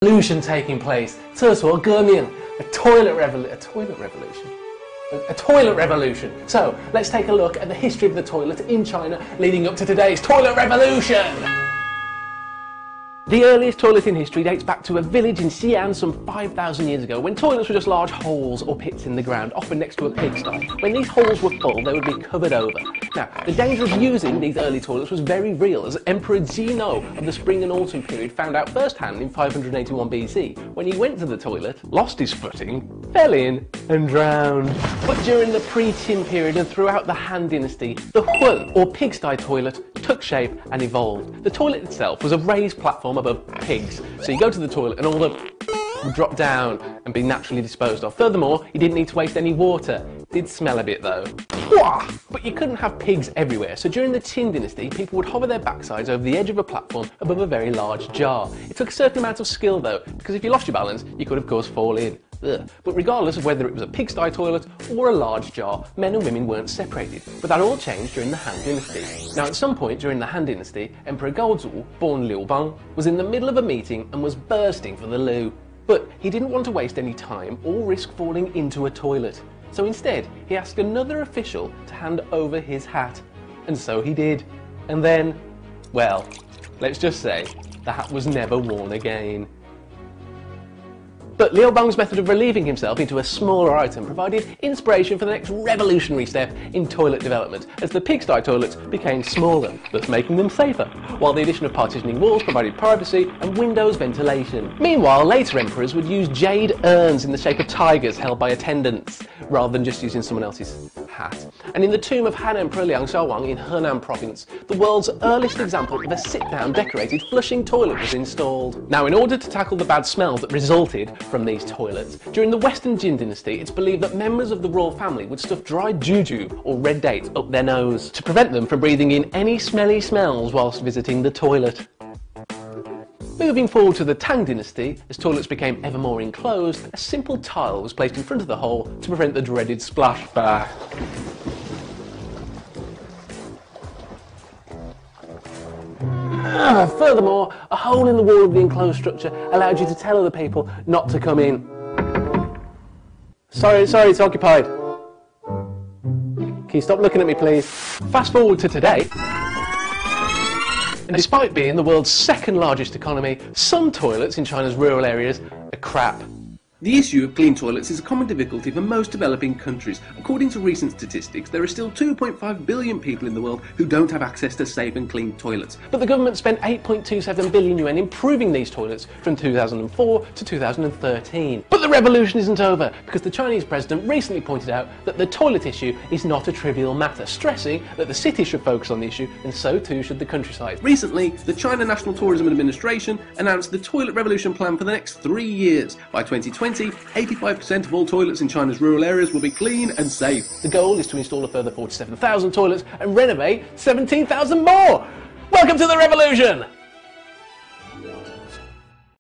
revolution taking place. 厕所革命, a toilet revolution. A toilet revolution. So, let's take a look at the history of the toilet in China leading up to today's toilet revolution. The earliest toilet in history dates back to a village in Xi'an some 5,000 years ago, when toilets were just large holes or pits in the ground, often next to a pigsty. When these holes were full, they would be covered over. Now, the danger of using these early toilets was very real, as Emperor Gaozu of the Spring and Autumn period found out firsthand in 581 BC, when he went to the toilet, lost his footing, fell in, and drowned. But during the pre-Qin period and throughout the Han Dynasty, the Hun, or pigsty toilet, took shape and evolved. The toilet itself was a raised platform above pigs, so you go to the toilet and all the would drop down and be naturally disposed of. Furthermore, you didn't need to waste any water. It did smell a bit though. But you couldn't have pigs everywhere, so during the Qin dynasty, people would hover their backsides over the edge of a platform above a very large jar. It took a certain amount of skill though, because if you lost your balance, you could of course fall in. Ugh. But regardless of whether it was a pigsty toilet or a large jar, men and women weren't separated. But that all changed during the Han Dynasty. Now, at some point during the Han Dynasty, Emperor Gaozu, born Liu Bang, was in the middle of a meeting and was bursting for the loo. But he didn't want to waste any time or risk falling into a toilet. So instead, he asked another official to hand over his hat. And so he did. And then, well, let's just say, the hat was never worn again. But Liu Bang's method of relieving himself into a smaller item provided inspiration for the next revolutionary step in toilet development, as the pigsty toilets became smaller, thus making them safer, while the addition of partitioning walls provided privacy and windows ventilation. Meanwhile, later emperors would use jade urns in the shape of tigers held by attendants, rather than just using someone else's hat. And in the tomb of Han Emperor Liang Xiaowang in Henan province, the world's earliest example of a sit-down decorated flushing toilet was installed. Now, in order to tackle the bad smells that resulted from these toilets, during the Western Jin dynasty, it's believed that members of the royal family would stuff dried juju or red dates up their nose to prevent them from breathing in any smelly smells whilst visiting the toilet. Moving forward to the Tang dynasty, as toilets became ever more enclosed, a simple tile was placed in front of the hole to prevent the dreaded splash bath. Furthermore, a hole in the wall of the enclosed structure allowed you to tell other people not to come in. Sorry, it's occupied. Can you stop looking at me, please? Fast forward to today. And despite being the world's second largest economy, some toilets in China's rural areas are crap. The issue of clean toilets is a common difficulty for most developing countries. According to recent statistics, there are still 2.5 billion people in the world who don't have access to safe and clean toilets. But the government spent 8.27 billion yuan improving these toilets from 2004 to 2013. But the revolution isn't over, because the Chinese president recently pointed out that the toilet issue is not a trivial matter, stressing that the city should focus on the issue, and so too should the countryside. Recently, the China National Tourism Administration announced the Toilet Revolution plan for the next 3 years. By 2020, 85% of all toilets in China's rural areas will be clean and safe. The goal is to install a further 47,000 toilets and renovate 17,000 more! Welcome to the revolution!